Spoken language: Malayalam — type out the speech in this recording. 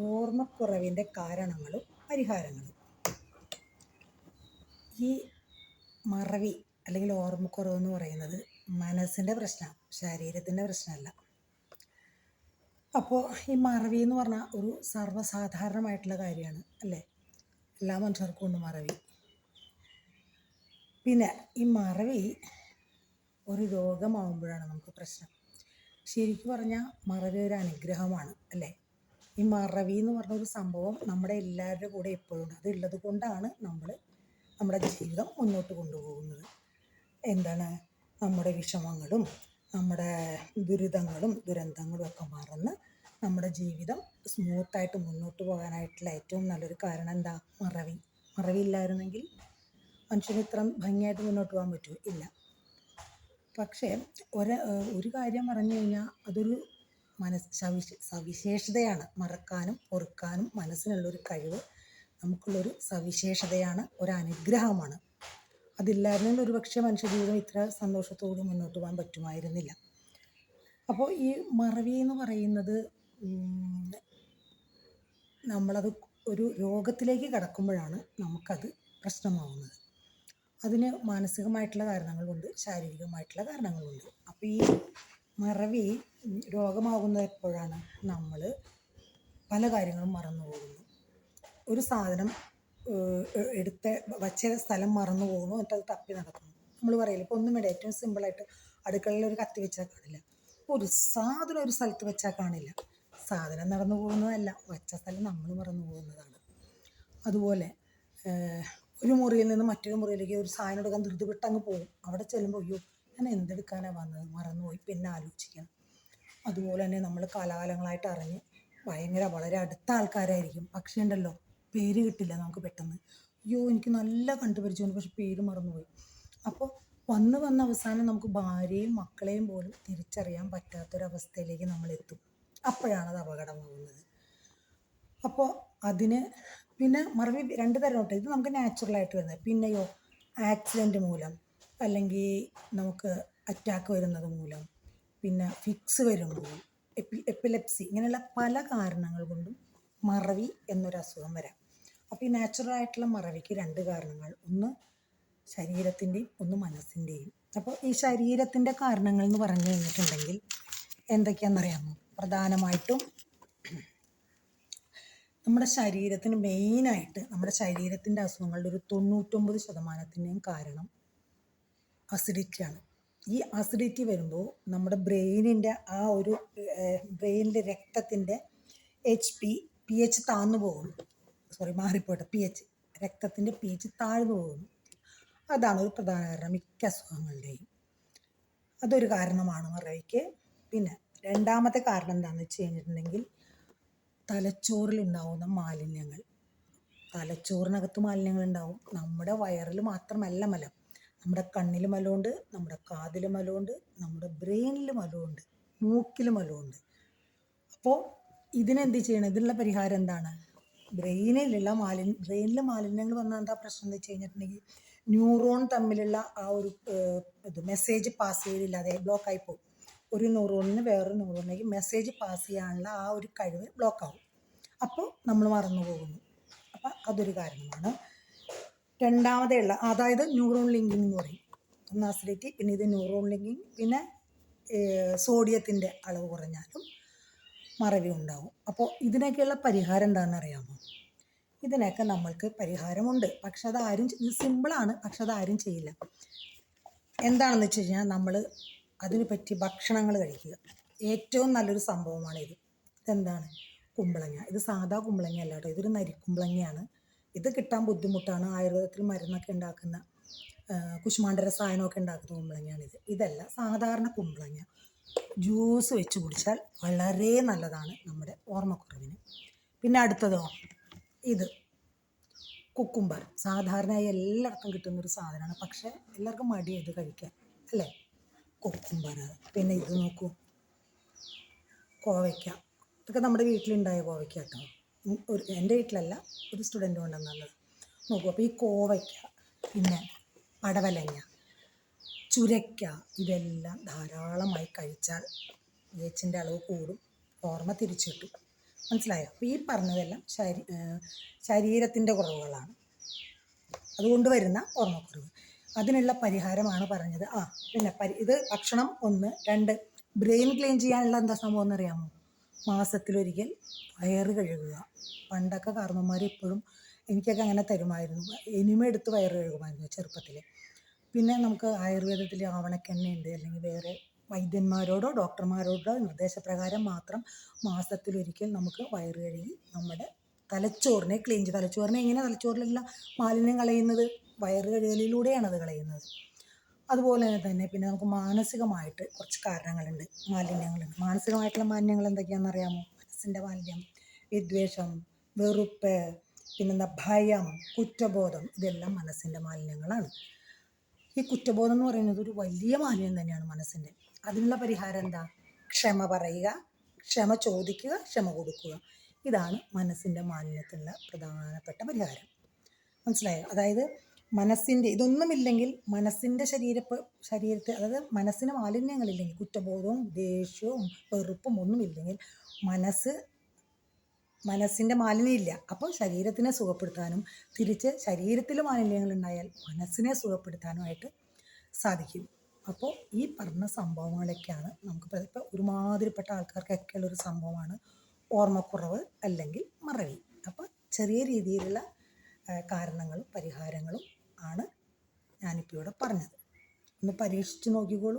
ഓർമ്മക്കുറവിൻ്റെ കാരണങ്ങളും പരിഹാരങ്ങളും. ഈ മറവി അല്ലെങ്കിൽ ഓർമ്മക്കുറവ് എന്ന് പറയുന്നത് മനസ്സിൻ്റെ പ്രശ്നമാണ്, ശരീരത്തിൻ്റെ പ്രശ്നമല്ല. അപ്പോൾ ഈ മറവി എന്ന് പറഞ്ഞാൽ ഒരു സർവ്വസാധാരണമായിട്ടുള്ള കാര്യമാണ് അല്ലേ? എല്ലാ മനുഷ്യർക്കും ഉണ്ട് മറവി. പിന്നെ ഈ മറവി ഒരു രോഗമാകുമ്പോഴാണ് നമുക്ക് പ്രശ്നം. ശരിക്കും പറഞ്ഞാൽ മറവി ഒരു അനുഗ്രഹമാണ് അല്ലേ? ഈ മറവി എന്ന് പറഞ്ഞ ഒരു സംഭവം നമ്മുടെ എല്ലാവരുടെ കൂടെ എപ്പോഴും ഉണ്ട്. അതുള്ളത് കൊണ്ടാണ് നമ്മൾ നമ്മുടെ ജീവിതം മുന്നോട്ട് കൊണ്ടുപോകുന്നത്. എന്താണ്, നമ്മുടെ വിഷമങ്ങളും നമ്മുടെ ദുരിതങ്ങളും ദുരന്തങ്ങളും ഒക്കെ മറന്ന് നമ്മുടെ ജീവിതം സ്മൂത്തായിട്ട് മുന്നോട്ട് പോകാനായിട്ടുള്ള ഏറ്റവും നല്ലൊരു കാരണം എന്താ? മറവി. മറവി ഇല്ലായിരുന്നെങ്കിൽ മനുഷ്യന് ഇത്ര ഭംഗിയായിട്ട് മുന്നോട്ട് പോകാൻ പറ്റുമോ? ഇല്ല. പക്ഷേ ഒരു കാര്യം പറഞ്ഞു കഴിഞ്ഞാൽ അതൊരു സവിശേഷതയാണ്. മറക്കാനും ഓർക്കാനും മനസ്സിനുള്ളൊരു കഴിവ് നമുക്കുള്ളൊരു സവിശേഷതയാണ്, ഒരു അനുഗ്രഹമാണ്. അതില്ലായിരുന്നെങ്കിൽ ഒരുപക്ഷെ മനുഷ്യജീവിതം ഇത്ര സന്തോഷത്തോടെ മുന്നോട്ട് പോകാൻ പറ്റുമായിരുന്നില്ല. അപ്പോൾ ഈ മറവി എന്ന് പറയുന്നത് നമ്മളത് ഒരു രോഗത്തിലേക്ക് കടക്കുമ്പോഴാണ് നമുക്കത് പ്രശ്നമാവുന്നത്. അതിന് മാനസികമായിട്ടുള്ള കാരണങ്ങളുണ്ട്, ശാരീരികമായിട്ടുള്ള കാരണങ്ങളുണ്ട്. അപ്പോൾ ഈ മറവി രോഗമാകുന്നത് എപ്പോഴാണ്? നമ്മൾ പല കാര്യങ്ങളും മറന്നു പോകുന്നു. ഒരു സാധനം വച്ച സ്ഥലം മറന്നു പോകുന്നു, എന്നിട്ട് അത് തപ്പി നടക്കുന്നു. നമ്മൾ പറയില്ല, ഇപ്പോൾ ഒന്നും വേണ്ട, ഏറ്റവും സിമ്പിളായിട്ട് അടുക്കളയിൽ ഒരു കത്തി വെച്ചാൽ കാണില്ല, ഒരു സാധനം ഒരു സ്ഥലത്ത് വെച്ചാൽ കാണില്ല. സാധനം നടന്നു പോകുന്നതല്ല, വച്ച സ്ഥലം നമ്മൾ മറന്നു പോകുന്നതാണ്. അതുപോലെ ഒരു മുറിയിൽ നിന്ന് മറ്റൊരു മുറിയിലേക്ക് ഒരു സാധനം എടുക്കാൻ ധൃതിവിട്ട് അങ്ങ് പോകും. അവിടെ ചെല്ലുമ്പോൾ അയ്യോ ഞാൻ എന്തെടുക്കാനാണ് വന്നത്, മറന്നുപോയി, പിന്നെ ആലോചിക്കണം. അതുപോലെ തന്നെ നമ്മൾ കാലാകാലങ്ങളായിട്ട് അറിഞ്ഞ് വളരെ അടുത്ത ആൾക്കാരായിരിക്കും, പക്ഷേ ഉണ്ടല്ലോ പേര് കിട്ടില്ല നമുക്ക് പെട്ടെന്ന്. അയ്യോ എനിക്ക് നല്ല കണ്ടുപരിചയമുണ്ട്, പക്ഷെ പേര് മറന്നുപോയി. അപ്പോൾ വന്ന് അവസാനം നമുക്ക് ഭാര്യയും മക്കളെയും പോലും തിരിച്ചറിയാൻ പറ്റാത്തൊരവസ്ഥയിലേക്ക് നമ്മൾ എത്തും. അപ്പോഴാണത് അപകടമാകുന്നത്. അപ്പോൾ അതിന് പിന്നെ മറവി 2 തരമുണ്ട്. ഇത് നമുക്ക് നാച്ചുറലായിട്ട് വരുന്നത്. പിന്നെയോ ആക്സിഡൻറ്റ് മൂലം, അല്ലെങ്കിൽ നമുക്ക് അറ്റാക്ക് വരുന്നത് മൂലം, പിന്നെ ഫിക്സ് വരുമ്പോൾ, എപ്പിലെപ്സി, ഇങ്ങനെയുള്ള പല കാരണങ്ങൾ കൊണ്ടും മറവി എന്നൊരസുഖം വരാം. അപ്പോൾ ഈ നാച്ചുറലായിട്ടുള്ള മറവിക്ക് 2 കാരണങ്ങൾ, ഒന്ന് ശരീരത്തിൻ്റെയും ഒന്ന് മനസ്സിൻ്റെയും. അപ്പോൾ ഈ ശരീരത്തിൻ്റെ കാരണങ്ങൾ എന്ന് പറഞ്ഞു കഴിഞ്ഞിട്ടുണ്ടെങ്കിൽ എന്തൊക്കെയാണെന്നറിയാമോ? പ്രധാനമായിട്ടും നമ്മുടെ ശരീരത്തിന് മെയിനായിട്ട് നമ്മുടെ ശരീരത്തിൻ്റെ അസുഖങ്ങളുടെ ഒരു 99% കാരണം അസിഡിറ്റിയാണ്. ഈ അസിഡിറ്റി വരുമ്പോൾ നമ്മുടെ ബ്രെയിനിൻ്റെ ബ്രെയിനിൻ്റെ രക്തത്തിൻ്റെ pH താഴ്ന്നു പോകുന്നു. മാറിപ്പോട്ടെ, രക്തത്തിൻ്റെ pH താഴ്ന്നു പോകുന്നു. അതാണ് ഒരു പ്രധാന കാരണം മിക്ക അസുഖങ്ങളുടെയും. അതൊരു കാരണമാണ് മറവിക്ക്. പിന്നെ രണ്ടാമത്തെ കാരണം എന്താണെന്ന് വെച്ച് കഴിഞ്ഞിട്ടുണ്ടെങ്കിൽ തലച്ചോറിലുണ്ടാവുന്ന മാലിന്യങ്ങൾ. തലച്ചോറിനകത്ത് മാലിന്യങ്ങൾ ഉണ്ടാവും. നമ്മുടെ വയറിൽ മാത്രമല്ല മലം, നമ്മുടെ കണ്ണിൽ മലമുണ്ട്, നമ്മുടെ കാതിൽ മലമുണ്ട്, നമ്മുടെ ബ്രെയിനിൽ മലമുണ്ട്, മൂക്കിൽ മലമുണ്ട്. അപ്പോൾ ഇതിനെന്ത് ചെയ്യണം? ഇതിനുള്ള പരിഹാരം എന്താണ്? ബ്രെയിനിൽ മാലിന്യങ്ങൾ വന്നാൽ എന്താ പ്രശ്നം എന്ന് വെച്ച് കഴിഞ്ഞിട്ടുണ്ടെങ്കിൽ ന്യൂറോൺ തമ്മിലുള്ള ആ ഒരു മെസ്സേജ് പാസ് ചെയ്തില്ലാതെ ബ്ലോക്കായി പോകും. ഒരു ന്യൂറോണിന് വേറൊരു ന്യൂറോണിലേക്ക് മെസ്സേജ് പാസ് ചെയ്യാനുള്ള ആ ഒരു കഴിവ് ബ്ലോക്കാവും. അപ്പോൾ നമ്മൾ മറന്നു പോകുന്നു. അപ്പം അതൊരു കാരണമാണ്. രണ്ടാമതേയുള്ള അതായത് ന്യൂറോൺ ലിങ്കിങ് എന്ന് പറയും. ഒന്ന് അസിഡിറ്റി, പിന്നെ ഇത് ന്യൂറോൺ ലിങ്കിങ്. പിന്നെ സോഡിയത്തിൻ്റെ അളവ് കുറഞ്ഞാലും മറവി ഉണ്ടാവും. അപ്പോൾ ഇതിനൊക്കെയുള്ള പരിഹാരം എന്താണെന്ന് അറിയാമോ? ഇതിനൊക്കെ നമ്മൾക്ക് പരിഹാരമുണ്ട്, പക്ഷെ ഇത് സിമ്പിളാണ്, പക്ഷെ അതാരും ചെയ്യില്ല. എന്താണെന്ന് വെച്ച് കഴിഞ്ഞാൽ നമ്മൾ അതിന് പറ്റിയ ഭക്ഷണങ്ങൾ കഴിക്കുക. ഏറ്റവും നല്ലൊരു സംഭവമാണിത്. ഇതെന്താണ്? കുമ്പളങ്ങ. ഇത് സാധാ കുമ്പളങ്ങ അല്ല കേട്ടോ, ഇതൊരു നരിക്കുമ്പളങ്ങയാണ്. ഇത് കിട്ടാൻ ബുദ്ധിമുട്ടാണ്. ആയുർവേദത്തിൽ മരുന്നൊക്കെ ഉണ്ടാക്കുന്ന കുശുമാണ്ഡ രസായനമൊക്കെ ഉണ്ടാക്കുന്ന കുമ്പളങ്ങയാണിത്. ഇതല്ല, സാധാരണ കുമ്പളങ്ങ ജ്യൂസ് വെച്ച് കുടിച്ചാൽ വളരെ നല്ലതാണ് നമ്മുടെ ഓർമ്മക്കുറവിന്. പിന്നെ അടുത്തതോ, ഇത് കുക്കുംബർ. സാധാരണയായി എല്ലായിടത്തും കിട്ടുന്നൊരു സാധനമാണ്, പക്ഷേ എല്ലാവർക്കും മടിയാണ് ഇത് കഴിക്കാൻ അല്ലേ? കുക്കുംബർ. പിന്നെ ഇത് നോക്കൂ, കോവയ്ക്ക. ഇതൊക്കെ നമ്മുടെ വീട്ടിലുണ്ടായ കോവയ്ക്ക കേട്ടോ. എൻ്റെ വീട്ടിലല്ല, ഒരു സ്റ്റുഡൻറ്റ് കൊണ്ടുവന്നത്. നോക്കൂ. അപ്പോൾ ഈ കോവയ്ക്ക, പിന്നെ പടവലങ്ങ, ചുരയ്ക്ക, ഇതെല്ലാം ധാരാളമായി കഴിച്ചാൽ pH അളവ് കൂടും, ഓർമ്മ തിരിച്ചു കിട്ടും. മനസ്സിലായോ? അപ്പോൾ ഈ പറഞ്ഞതെല്ലാം ശരീരത്തിൻ്റെ കുറവുകളാണ്, അതുകൊണ്ട് വരുന്ന ഓർമ്മക്കുറവ്. അതിനുള്ള പരിഹാരമാണ് പറഞ്ഞത്. പിന്നെ ഇത് ഭക്ഷണം 1. 2, ബ്രെയിൻ ക്ലീൻ ചെയ്യാനുള്ള എന്താ സംഭവം എന്നറിയാമോ? മാസത്തിലൊരിക്കൽ വയറ് കഴുകുക. പണ്ടൊക്കെ കാരണവന്മാർ ഇപ്പോഴും, എനിക്കൊക്കെ അങ്ങനെ തരുമായിരുന്നു, എനിമ എടുത്ത് വയറ് കഴുകുമായിരുന്നു ചെറുപ്പത്തിൽ. പിന്നെ നമുക്ക് ആയുർവേദത്തിൽ ആവണക്കെണ്ണയുണ്ട്, അല്ലെങ്കിൽ വേറെ വൈദ്യന്മാരോടോ ഡോക്ടർമാരോടോ നിർദ്ദേശപ്രകാരം മാത്രം മാസത്തിലൊരിക്കൽ നമുക്ക് വയറ് കഴുകി നമ്മുടെ തലച്ചോറിനെ ക്ലീൻ ചെയ്ത്, എങ്ങനെ തലച്ചോറിലുള്ള മാലിന്യം കളയുന്നത്? വയറ് കഴുകലിലൂടെയാണ് അത് കളയുന്നത്. അതുപോലെ തന്നെ പിന്നെ നമുക്ക് മാനസികമായിട്ട് കുറച്ച് കാരണങ്ങളുണ്ട്, മാലിന്യങ്ങളുണ്ട്. മാനസികമായിട്ടുള്ള മാലിന്യങ്ങൾ എന്തൊക്കെയാണെന്ന് അറിയാമോ? മനസ്സിൻ്റെ മാലിന്യം, വിദ്വേഷം, വെറുപ്പ്, പിന്നെന്താ ഭയം, കുറ്റബോധം, ഇതെല്ലാം മനസ്സിൻ്റെ മാലിന്യങ്ങളാണ്. ഈ കുറ്റബോധം എന്ന് പറയുന്നത് ഒരു വലിയ മാലിന്യം തന്നെയാണ് മനസ്സിൻ്റെ. അതിനുള്ള പരിഹാരം എന്താ? ക്ഷമ പറയുക, ക്ഷമ ചോദിക്കുക, ക്ഷമ കൊടുക്കുക. ഇതാണ് മനസ്സിൻ്റെ മാലിന്യത്തിനുള്ള പ്രധാനപ്പെട്ട പരിഹാരം. മനസ്സിലായോ? അതായത് മനസ്സിൻ്റെ ഇതൊന്നുമില്ലെങ്കിൽ, മനസ്സിൻ്റെ ശരീരത്തെ, അതായത് മനസ്സിന് മാലിന്യങ്ങളില്ലെങ്കിൽ, കുറ്റബോധവും ദേഷ്യവും വെറുപ്പും ഒന്നുമില്ലെങ്കിൽ മനസ്സിൻ്റെ മാലിന്യം ഇല്ല. അപ്പോൾ ശരീരത്തിനെ സുഖപ്പെടുത്താനും തിരിച്ച് ശരീരത്തിൽ മാലിന്യങ്ങൾ ഉണ്ടായാൽ മനസ്സിനെ സുഖപ്പെടുത്താനുമായിട്ട് സാധിക്കും. അപ്പോൾ ഈ പറഞ്ഞ സംഭവങ്ങളൊക്കെയാണ് നമുക്ക് ഇപ്പോൾ ഒരുമാതിരിപ്പെട്ട ആൾക്കാർക്കൊക്കെ ഉള്ളൊരു സംഭവമാണ് ഓർമ്മക്കുറവ് അല്ലെങ്കിൽ മറവി. അപ്പോൾ ചെറിയ രീതിയിലുള്ള കാരണങ്ങളും പരിഹാരങ്ങളും ആണ് ഞാനിപ്പോൾ ഇവിടെ പറഞ്ഞത്. ഒന്ന് പരീക്ഷിച്ച് നോക്കിക്കോളൂ.